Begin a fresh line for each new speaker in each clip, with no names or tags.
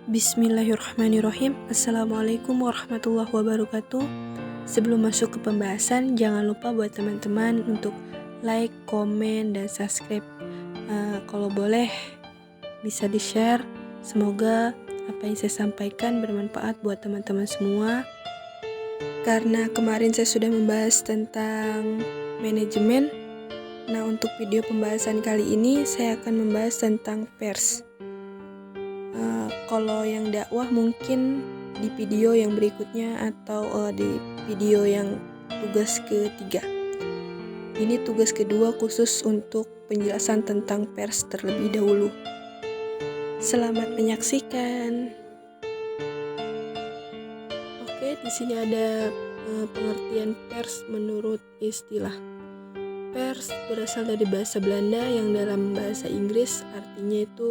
Bismillahirrahmanirrahim. Assalamualaikum warahmatullahi wabarakatuh. Sebelum masuk ke pembahasan, jangan lupa buat teman-teman untuk like, komen, dan subscribe. Kalau boleh bisa di-share. Semoga apa yang saya sampaikan bermanfaat buat teman-teman semua. Karena kemarin saya sudah membahas tentang manajemen. Nah, untuk video pembahasan kali ini saya akan membahas tentang pers. Kalau yang dakwah mungkin di video yang berikutnya atau di video yang tugas ketiga. Ini tugas kedua khusus untuk penjelasan tentang pers terlebih dahulu. Selamat menyaksikan. Oke, di sini ada pengertian pers menurut istilah. Pers berasal dari bahasa Belanda yang dalam bahasa Inggris artinya itu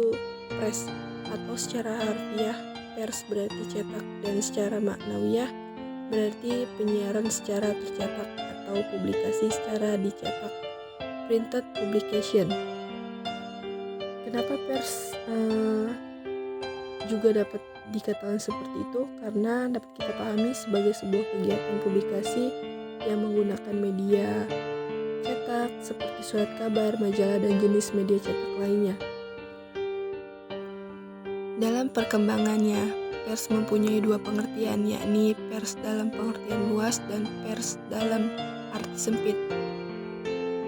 press, atau secara harfiah pers berarti cetak, dan secara maknawiyah berarti penyiaran secara tercetak atau publikasi secara dicetak, printed publication. Kenapa pers juga dapat dikatakan seperti itu? Karena dapat kita pahami sebagai sebuah kegiatan publikasi yang menggunakan media cetak seperti surat kabar, majalah, dan jenis media cetak lainnya. Dalam perkembangannya, pers mempunyai dua pengertian, yakni pers dalam pengertian luas dan pers dalam arti sempit.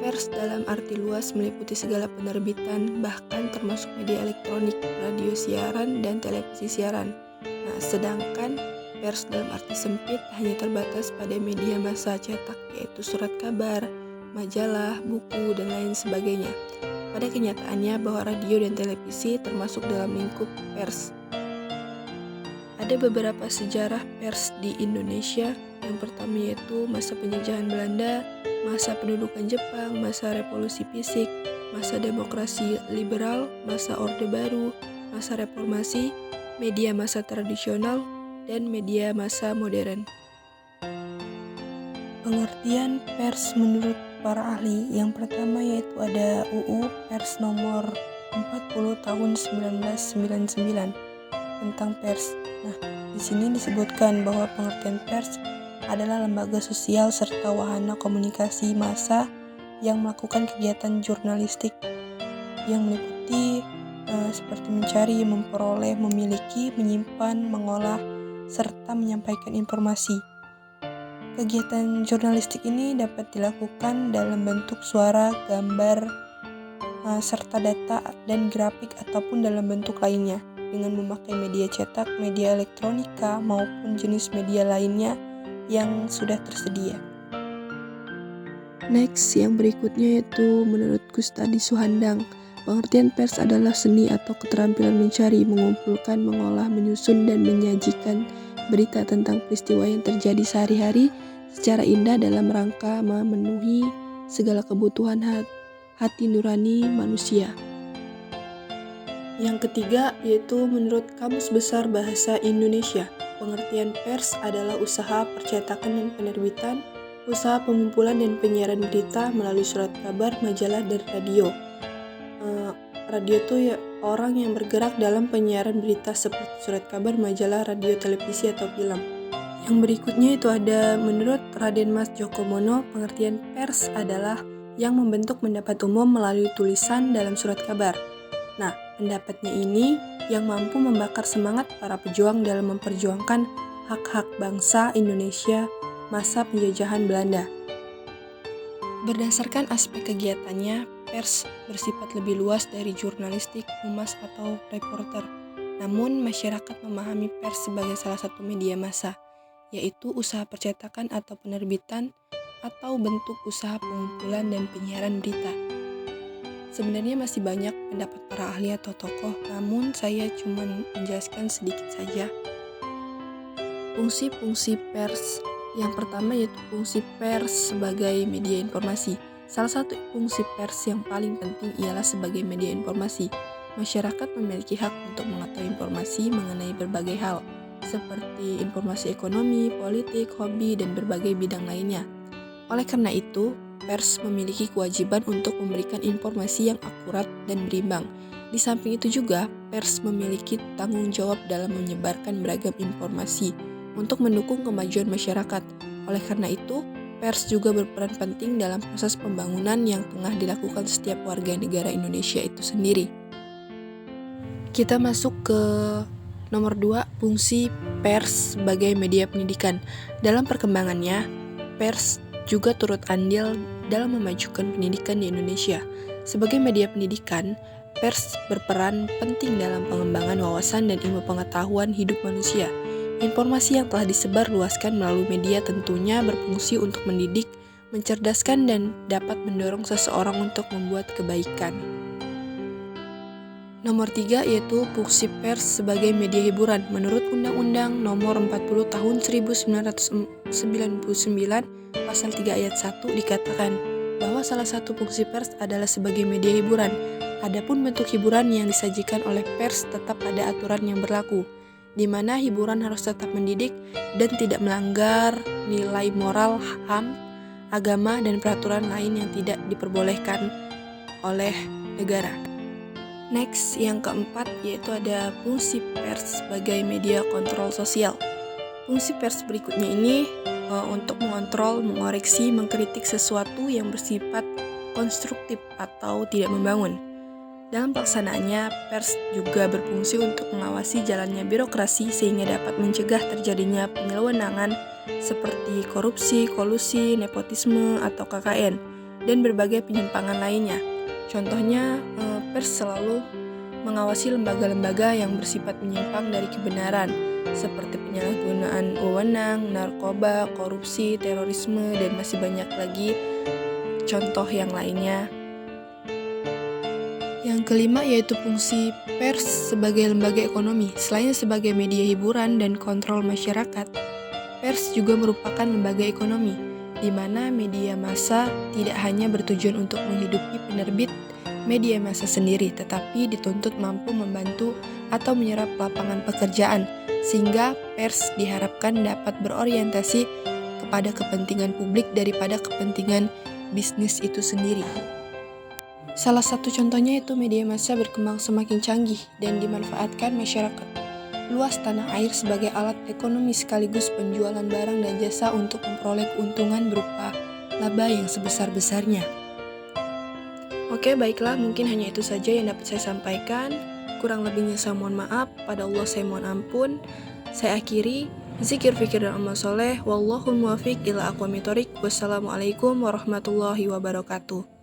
Pers dalam arti luas meliputi segala penerbitan, bahkan termasuk media elektronik, radio siaran, dan televisi siaran. Nah, sedangkan pers dalam arti sempit hanya terbatas pada media massa cetak, yaitu surat kabar, majalah, buku, dan lain sebagainya. Pada kenyataannya bahwa radio dan televisi termasuk dalam lingkup pers. Ada beberapa sejarah pers di Indonesia. Yang pertama yaitu masa penjajahan Belanda, masa pendudukan Jepang, masa revolusi fisik, masa demokrasi liberal, masa Orde Baru, masa reformasi, media massa tradisional, dan media massa modern. Pengertian pers menurut para ahli, yang pertama yaitu ada UU Pers nomor 40 tahun 1999 tentang pers. Nah, di sini disebutkan bahwa pengertian pers adalah lembaga sosial serta wahana komunikasi massa yang melakukan kegiatan jurnalistik yang meliputi seperti mencari, memperoleh, memiliki, menyimpan, mengolah, serta menyampaikan informasi. Kegiatan jurnalistik ini dapat dilakukan dalam bentuk suara, gambar, serta data dan grafik ataupun dalam bentuk lainnya dengan memakai media cetak, media elektronika, maupun jenis media lainnya yang sudah tersedia. Next, yang berikutnya yaitu menurut Kustadi Suhandang, pengertian pers adalah seni atau keterampilan mencari, mengumpulkan, mengolah, menyusun, dan menyajikan berita tentang peristiwa yang terjadi sehari-hari secara indah dalam rangka memenuhi segala kebutuhan hati nurani manusia. Yang ketiga yaitu menurut Kamus Besar Bahasa Indonesia, pengertian pers adalah usaha percetakan dan penerbitan, usaha pengumpulan dan penyiaran berita melalui surat kabar, majalah, dan radio. Radio itu ya orang yang bergerak dalam penyiaran berita seperti surat kabar, majalah, radio, televisi, atau film. Yang berikutnya itu ada menurut Raden Mas Djokomono, pengertian pers adalah yang membentuk pendapat umum melalui tulisan dalam surat kabar. Nah, pendapatnya ini yang mampu membakar semangat para pejuang dalam memperjuangkan hak-hak bangsa Indonesia masa penjajahan Belanda. Berdasarkan aspek kegiatannya, pers bersifat lebih luas dari jurnalistik, humas, atau reporter. Namun, masyarakat memahami pers sebagai salah satu media massa, yaitu usaha percetakan atau penerbitan atau bentuk usaha pengumpulan dan penyiaran berita. Sebenarnya masih banyak pendapat para ahli atau tokoh, namun saya cuma menjelaskan sedikit saja. Fungsi-fungsi pers. Yang pertama yaitu fungsi pers sebagai media informasi. Salah satu fungsi pers yang paling penting ialah sebagai media informasi. Masyarakat memiliki hak untuk mengetahui informasi mengenai berbagai hal, seperti informasi ekonomi, politik, hobi, dan berbagai bidang lainnya. Oleh karena itu, pers memiliki kewajiban untuk memberikan informasi yang akurat dan berimbang. Di Di samping itu juga, pers memiliki tanggung jawab dalam menyebarkan beragam informasi untuk mendukung kemajuan masyarakat. Oleh karena itu, pers juga berperan penting dalam proses pembangunan yang tengah dilakukan setiap warga negara Indonesia itu sendiri. Kita masuk ke nomor 2, fungsi pers sebagai media pendidikan. Dalam perkembangannya, pers juga turut andil dalam memajukan pendidikan di Indonesia. Sebagai media pendidikan, pers berperan penting dalam pengembangan wawasan dan ilmu pengetahuan hidup manusia. Informasi yang telah disebarluaskan melalui media tentunya berfungsi untuk mendidik, mencerdaskan, dan dapat mendorong seseorang untuk membuat kebaikan. Nomor 3 yaitu fungsi pers sebagai media hiburan. Menurut Undang-Undang Nomor 40 Tahun 1999 Pasal 3 Ayat 1 dikatakan bahwa salah satu fungsi pers adalah sebagai media hiburan. Adapun bentuk hiburan yang disajikan oleh pers tetap ada aturan yang berlaku, di mana hiburan harus tetap mendidik dan tidak melanggar nilai moral, HAM, agama, dan peraturan lain yang tidak diperbolehkan oleh negara. Next, yang keempat yaitu ada fungsi pers sebagai media kontrol sosial. Fungsi pers berikutnya ini untuk mengontrol, mengoreksi, mengkritik sesuatu yang bersifat konstruktif atau tidak membangun. Dalam pelaksanaannya, pers juga berfungsi untuk mengawasi jalannya birokrasi sehingga dapat mencegah terjadinya penyelewenangan seperti korupsi, kolusi, nepotisme, atau KKN, dan berbagai penyimpangan lainnya. Contohnya, pers selalu mengawasi lembaga-lembaga yang bersifat menyimpang dari kebenaran, seperti penyalahgunaan wewenang, narkoba, korupsi, terorisme, dan masih banyak lagi contoh yang lainnya. Yang kelima yaitu fungsi pers sebagai lembaga ekonomi. Selain sebagai media hiburan dan kontrol masyarakat, pers juga merupakan lembaga ekonomi, di mana media massa tidak hanya bertujuan untuk menghidupi penerbit media massa sendiri, tetapi dituntut mampu membantu atau menyerap lapangan pekerjaan, sehingga pers diharapkan dapat berorientasi kepada kepentingan publik daripada kepentingan bisnis itu sendiri. Salah satu contohnya itu media massa berkembang semakin canggih dan dimanfaatkan masyarakat luas tanah air sebagai alat ekonomi sekaligus penjualan barang dan jasa untuk memperoleh keuntungan berupa laba yang sebesar-besarnya. Oke, baiklah, mungkin hanya itu saja yang dapat saya sampaikan. Kurang lebihnya saya mohon maaf, pada Allah saya mohon ampun. Saya akhiri, zikir, fikir, dan amal soleh. Wallahul muwafiq ila aqwamit thoriq. Wassalamualaikum warahmatullahi wabarakatuh.